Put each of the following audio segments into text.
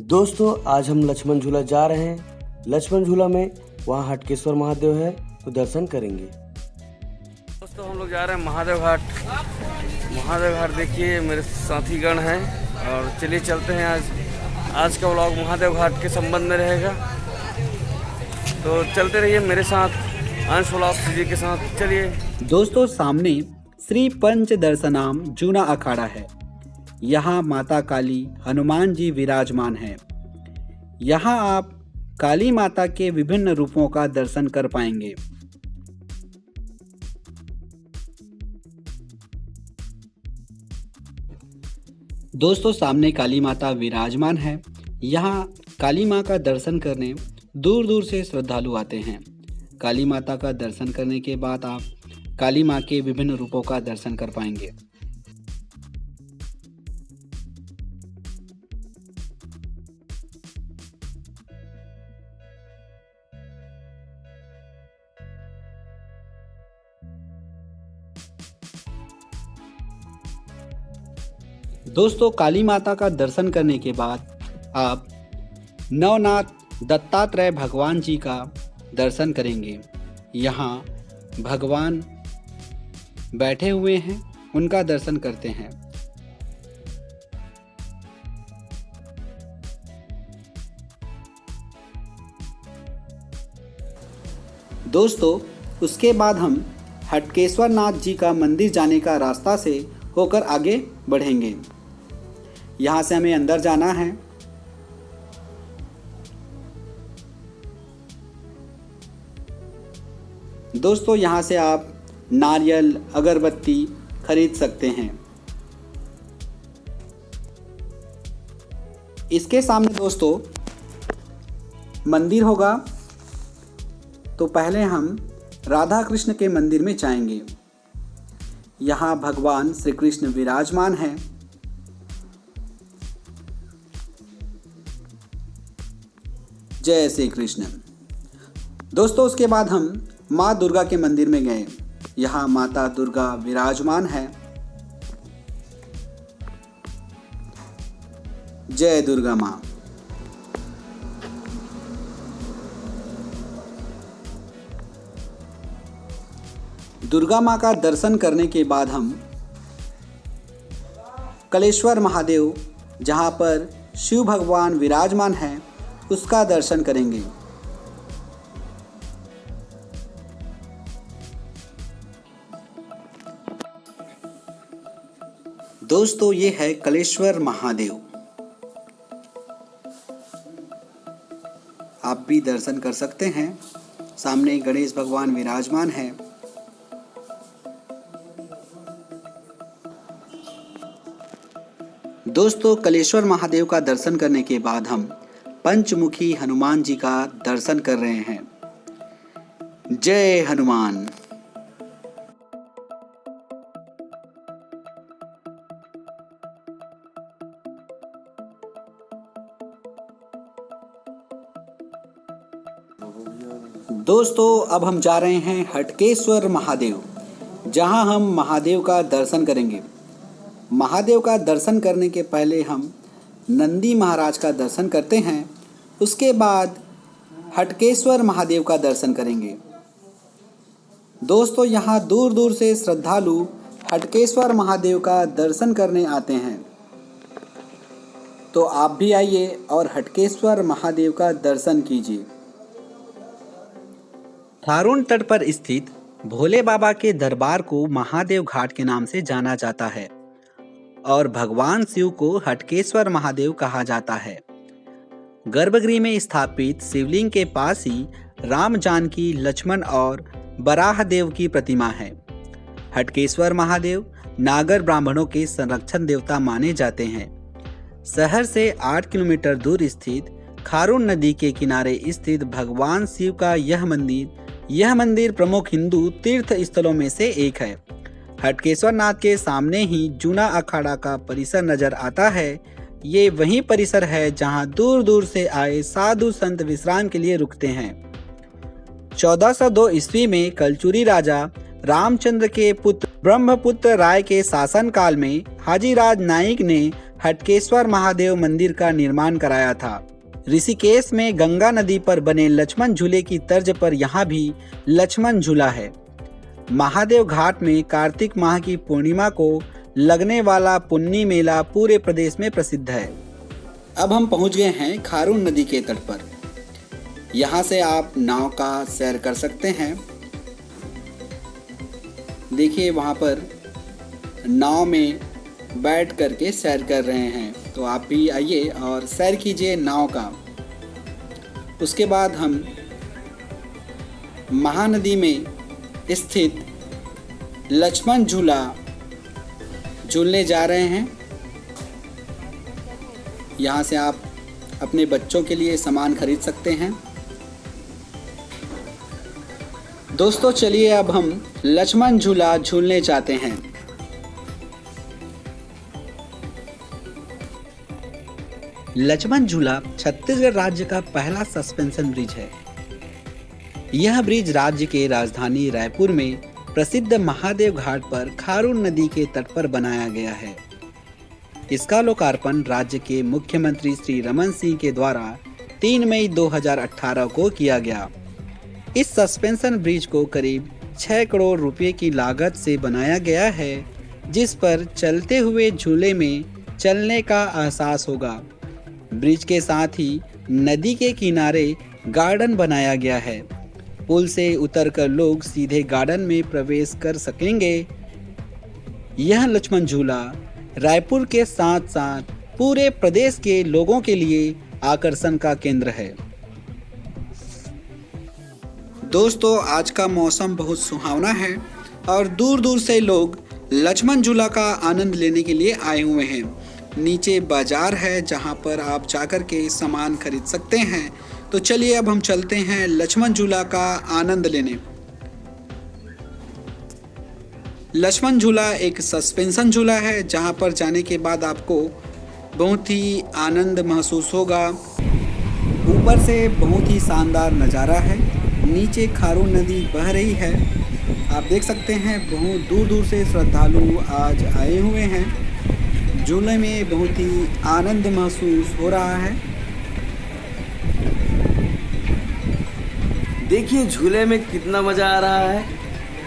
दोस्तों आज हम लक्ष्मण झूला जा रहे हैं। लक्ष्मण झूला में वहाँ हटकेश्वर महादेव है तो दर्शन करेंगे। दोस्तों हम लोग जा रहे हैं महादेव घाट। महादेव घाट देखिए मेरे साथीगण हैं और चलिए चलते हैं। आज का व्लॉग महादेव घाट के संबंध में रहेगा, तो चलते रहिए मेरे साथ अंश व्लॉग जी के साथ। चलिए दोस्तों, सामने श्री पंच दर्शनाम जूना अखाड़ा है। यहाँ माता काली, हनुमान जी विराजमान हैं। यहाँ आप काली माता के विभिन्न रूपों का दर्शन कर पाएंगे। दोस्तों, सामने काली माता विराजमान है। यहाँ काली माँ का दर्शन करने दूर दूर से श्रद्धालु आते हैं। काली माता का दर्शन करने के बाद आप काली माँ के विभिन्न रूपों का दर्शन कर पाएंगे। दोस्तों, काली माता का दर्शन करने के बाद आप नवनाथ दत्तात्रेय भगवान जी का दर्शन करेंगे। यहाँ भगवान बैठे हुए हैं, उनका दर्शन करते हैं। दोस्तों, उसके बाद हम हटकेश्वर नाथ जी का मंदिर जाने का रास्ता से होकर आगे बढ़ेंगे। यहाँ से हमें अंदर जाना है। दोस्तों, यहाँ से आप नारियल, अगरबत्ती खरीद सकते हैं। इसके सामने दोस्तों मंदिर होगा, तो पहले हम राधा कृष्ण के मंदिर में जाएंगे। यहाँ भगवान श्री कृष्ण विराजमान हैं। जय श्री कृष्ण। दोस्तों, उसके बाद हम माँ दुर्गा के मंदिर में गए। यहाँ माता दुर्गा विराजमान है। जय दुर्गा माँ। दुर्गा माँ का दर्शन करने के बाद हम कलेश्वर महादेव, जहाँ पर शिव भगवान विराजमान हैं, उसका दर्शन करेंगे। दोस्तों, ये है कलेश्वर महादेव। आप भी दर्शन कर सकते हैं। सामने गणेश भगवान विराजमान है। दोस्तों, कलेश्वर महादेव का दर्शन करने के बाद हम पंचमुखी हनुमान जी का दर्शन कर रहे हैं। जय हनुमान। दोस्तों, अब हम जा रहे हैं हटकेश्वर महादेव, जहां हम महादेव का दर्शन करेंगे। महादेव का दर्शन करने के पहले हम नंदी महाराज का दर्शन करते हैं। उसके बाद हटकेश्वर महादेव का दर्शन करेंगे। दोस्तों, यहाँ दूर दूर से श्रद्धालु हटकेश्वर महादेव का दर्शन करने आते हैं, तो आप भी आइए और हटकेश्वर महादेव का दर्शन कीजिए। थारून तट पर स्थित भोले बाबा के दरबार को महादेव घाट के नाम से जाना जाता है और भगवान शिव को हटकेश्वर महादेव कहा जाता है। गर्भगृह में स्थापित शिवलिंग के पास ही राम, जानकी, लक्ष्मण और बराह देव की प्रतिमा है। हटकेश्वर महादेव नागर ब्राह्मणों के संरक्षण देवता माने जाते हैं। शहर से 8 किलोमीटर दूर स्थित खारून नदी के किनारे स्थित भगवान शिव का यह मंदिर प्रमुख हिंदू तीर्थ स्थलों में से एक है। हटकेश्वर नाथ के सामने ही जूना अखाड़ा का परिसर नजर आता है। ये वही परिसर है जहां दूर दूर से आए साधु संत विश्राम के लिए रुकते हैं। 1402 ईस्वी में कलचुरी राजा रामचंद्र के पुत्र ब्रह्मपुत्र राय के शासन काल में हाजीराज नाईक ने हटकेश्वर महादेव मंदिर का निर्माण कराया था। ऋषिकेश में गंगा नदी पर बने लक्ष्मण झूले की तर्ज पर यहाँ भी लक्ष्मण झूला है। महादेव घाट में कार्तिक माह की पूर्णिमा को लगने वाला पुन्नी मेला पूरे प्रदेश में प्रसिद्ध है। अब हम पहुंच गए हैं खारून नदी के तट पर। यहाँ से आप नाव का सैर कर सकते हैं। देखिए वहाँ पर नाव में बैठ करके सैर कर रहे हैं, तो आप भी आइए और सैर कीजिए नाव का। उसके बाद हम महानदी में स्थित लक्ष्मण झूला झूलने जा रहे हैं। यहाँ से आप अपने बच्चों के लिए सामान खरीद सकते हैं। दोस्तों चलिए अब हम लक्ष्मण झूला झूलने जाते हैं। लक्ष्मण झूला छत्तीसगढ़ राज्य का पहला सस्पेंशन ब्रिज है। यह ब्रिज राज्य के राजधानी रायपुर में प्रसिद्ध महादेव घाट पर खारून नदी के तट पर बनाया गया है। इसका लोकार्पण राज्य के मुख्यमंत्री श्री रमन सिंह के द्वारा 3 मई 2018 को किया गया। इस सस्पेंशन ब्रिज को करीब 6 करोड़ रुपए की लागत से बनाया गया है, जिस पर चलते हुए झूले में चलने का एहसास होगा। ब्रिज के साथ ही नदी के किनारे गार्डन बनाया गया है। पुल से उतरकर लोग सीधे गार्डन में प्रवेश कर सकेंगे। यह लक्ष्मण झूला रायपुर के साथ साथ पूरे प्रदेश के लोगों के लिए आकर्षण का केंद्र है। दोस्तों आज का मौसम बहुत सुहावना है और दूर दूर से लोग लक्ष्मण झूला का आनंद लेने के लिए आए हुए हैं। नीचे बाजार है जहां पर आप जाकर के सामान खरीद सकते हैं। तो चलिए अब हम चलते हैं लक्ष्मण झूला का आनंद लेने। लक्ष्मण झूला एक सस्पेंशन झूला है जहां पर जाने के बाद आपको बहुत ही आनंद महसूस होगा। ऊपर से बहुत ही शानदार नज़ारा है। नीचे खारून नदी बह रही है। आप देख सकते हैं बहुत दूर दूर से श्रद्धालु आज आए हुए हैं। झूले में बहुत ही आनंद महसूस हो रहा है। देखिए झूले में कितना मज़ा आ रहा है।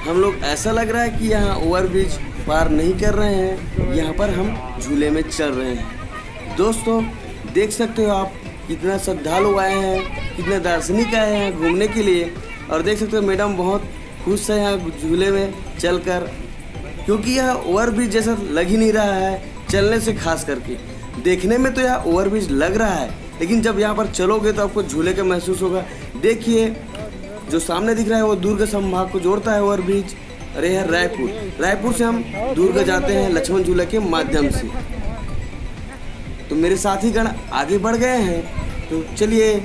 हम लोग ऐसा लग रहा है कि यहाँ ओवरब्रिज पार नहीं कर रहे हैं, यहाँ पर हम झूले में चल रहे हैं। दोस्तों देख सकते हो आप कितना श्रद्धालु आए हैं, कितने दार्शनिक आए हैं घूमने के लिए। और देख सकते हो मैडम बहुत खुश है यहाँ झूले में चलकर, क्योंकि यह ओवरब्रिज जैसा लग ही नहीं रहा है चलने से। खास करके देखने में तो यह ओवरब्रिज लग रहा है, लेकिन जब यहाँ पर चलोगे तो आपको झूले का महसूस होगा। देखिए जो सामने दिख रहा है वो दुर्ग संभाग को जोड़ता है ओवरब्रिज। अरे यार रायपुर से हम दुर्ग जाते हैं लक्ष्मण झूला के माध्यम से। तो मेरे साथी गण आगे बढ़ गए हैं, तो चलिए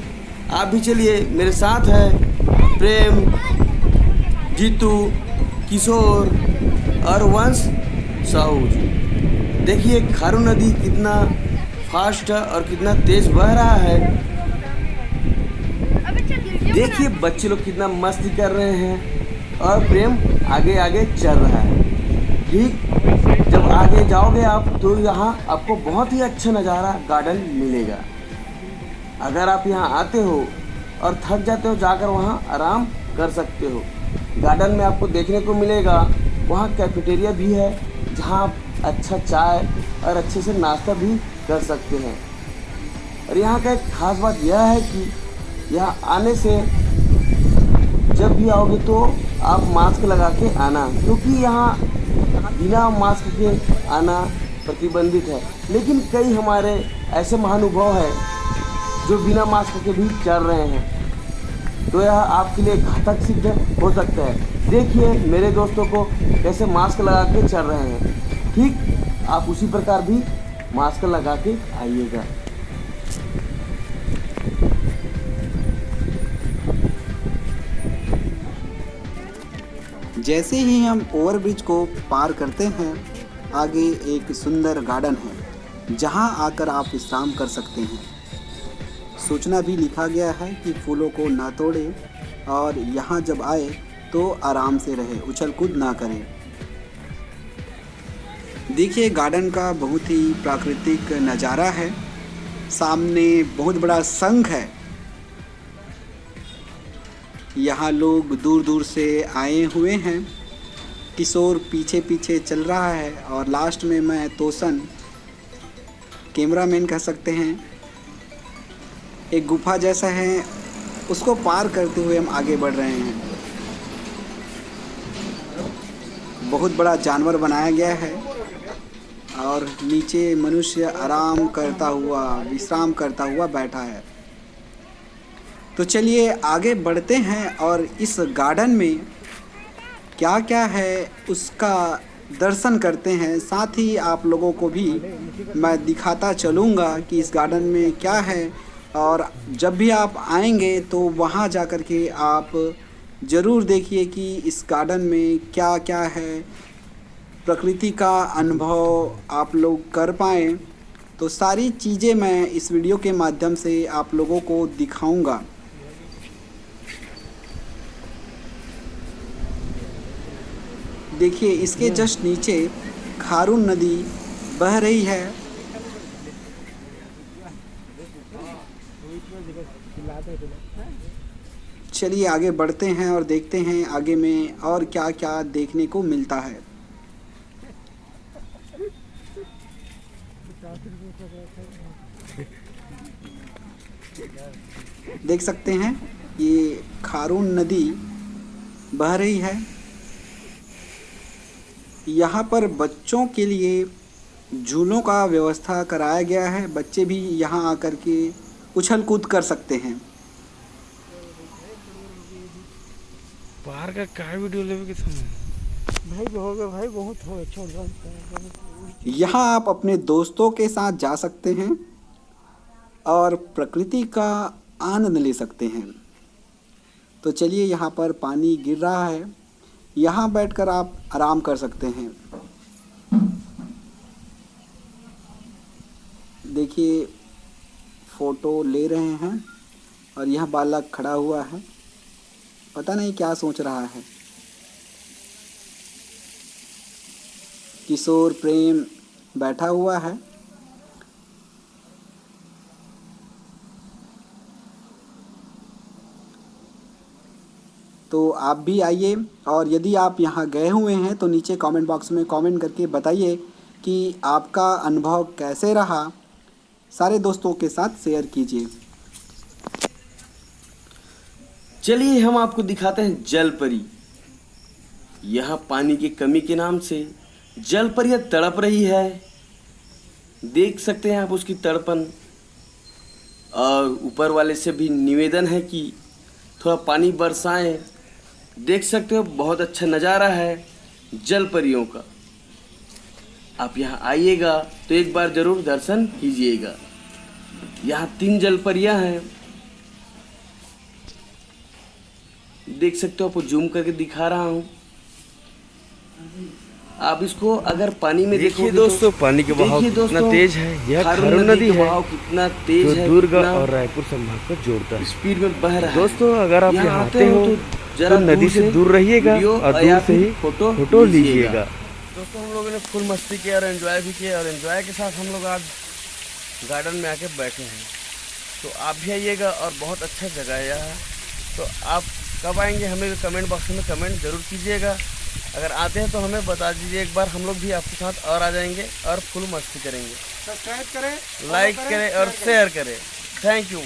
आप भी चलिए। मेरे साथ है प्रेम, जीतू, किशोर और वंश साहू। देखिए खारून नदी कितना फास्ट और कितना तेज बह रहा है। देखिए बच्चे लोग कितना मस्ती कर रहे हैं और प्रेम आगे आगे चल रहा है। ठीक जब आगे जाओगे आप तो यहाँ आपको बहुत ही अच्छा नज़ारा गार्डन मिलेगा। अगर आप यहाँ आते हो और थक जाते हो जाकर वहाँ आराम कर सकते हो। गार्डन में आपको देखने को मिलेगा वहाँ कैफेटेरिया भी है जहाँ आप अच्छा चाय और अच्छे से नाश्ता भी कर सकते हैं। और यहाँ का एक ख़ास बात यह है कि यहाँ आने से जब भी आओगे तो आप मास्क लगा के आना, क्योंकि यहाँ बिना मास्क के आना प्रतिबंधित है। लेकिन कई हमारे ऐसे महानुभाव हैं जो बिना मास्क के भी चल रहे हैं, तो यह आपके लिए घातक सिद्ध हो सकता है। देखिए मेरे दोस्तों को कैसे मास्क लगा के चल रहे हैं। ठीक आप उसी प्रकार भी मास्क लगा के आइएगा। जैसे ही हम ओवरब्रिज को पार करते हैं आगे एक सुंदर गार्डन है जहां आकर आप विश्राम कर सकते हैं। सूचना भी लिखा गया है कि फूलों को ना तोड़ें और यहां जब आए तो आराम से रहे, उछल कूद ना करें। देखिए गार्डन का बहुत ही प्राकृतिक नज़ारा है। सामने बहुत बड़ा संघ है। यहाँ लोग दूर दूर से आए हुए हैं। किशोर पीछे पीछे चल रहा है और लास्ट में मैं तोसन कैमरामैन कह सकते हैं। एक गुफा जैसा है, उसको पार करते हुए हम आगे बढ़ रहे हैं। बहुत बड़ा जानवर बनाया गया है और नीचे मनुष्य आराम करता हुआ, विश्राम करता हुआ बैठा है। तो चलिए आगे बढ़ते हैं और इस गार्डन में क्या क्या है उसका दर्शन करते हैं। साथ ही आप लोगों को भी मैं दिखाता चलूँगा कि इस गार्डन में क्या है, और जब भी आप आएंगे तो वहाँ जा कर के आप ज़रूर देखिए कि इस गार्डन में क्या क्या है, प्रकृति का अनुभव आप लोग कर पाएँ। तो सारी चीज़ें मैं इस वीडियो के माध्यम से आप लोगों को दिखाऊंगा। देखिए इसके जस्ट नीचे खारून नदी बह रही है। चलिए आगे बढ़ते हैं और देखते हैं आगे में और क्या क्या देखने को मिलता है। देख सकते हैं ये खारून नदी बह रही है। यहाँ पर बच्चों के लिए झूलों का व्यवस्था कराया गया है। बच्चे भी यहाँ आकर के उछल कूद कर सकते हैं। पार्क का क्या वीडियो लेवे के समय भाई हो गया भाई, बहुत हो छोड़। यहाँ आप अपने दोस्तों के साथ जा सकते हैं और प्रकृति का आनंद ले सकते हैं। तो चलिए यहाँ पर पानी गिर रहा है, यहाँ बैठकर आप आराम कर सकते हैं। देखिए फ़ोटो ले रहे हैं और यह बालक खड़ा हुआ है, पता नहीं क्या सोच रहा है। किशोर प्रेम बैठा हुआ है। तो आप भी आइए, और यदि आप यहाँ गए हुए हैं तो नीचे कमेंट बॉक्स में कमेंट करके बताइए कि आपका अनुभव कैसे रहा। सारे दोस्तों के साथ शेयर कीजिए। चलिए हम आपको दिखाते हैं जल परी। यहाँ पानी की कमी के नाम से जल परियां तड़प रही है। देख सकते हैं आप उसकी तड़पन। और ऊपर वाले से भी निवेदन है कि थोड़ा पानी बरसाएं। देख सकते हो बहुत अच्छा नज़ारा है जल परियों का। आप यहाँ आइएगा तो एक बार ज़रूर दर्शन कीजिएगा। यहाँ 3 जल परियां हैं। देख सकते हो, आपको जूम करके दिखा रहा हूँ। आप इसको अगर पानी में देखिए दोस्तों, पानी के बहाव कितना तेज है। यह खारून नदी है, बहाव कितना तेज है, दुर्ग और रायपुर संभाग को जोड़ता है, स्पीड में बह रहा है। दोस्तों अगर आप यहाँ आते हो तो नदी से दूर रहिएगा और दूर से ही फोटो लीजिएगा। दोस्तों हम लोगों ने फुल मस्ती किया और एंजॉय भी किया, और एंजॉय के साथ हम लोग आज गार्डन में आके बैठे हैं। तो आप भी आइएगा और बहुत अच्छा जगह है यहाँ। तो आप कब आएंगे हमें कमेंट बॉक्स में कमेंट ज़रूर कीजिएगा। अगर आते हैं तो हमें बता दीजिए, एक बार हम लोग भी आपके साथ और आ जाएंगे और फुल मस्ती करेंगे। सब्सक्राइब करें, लाइक करें और शेयर करें। Thank you.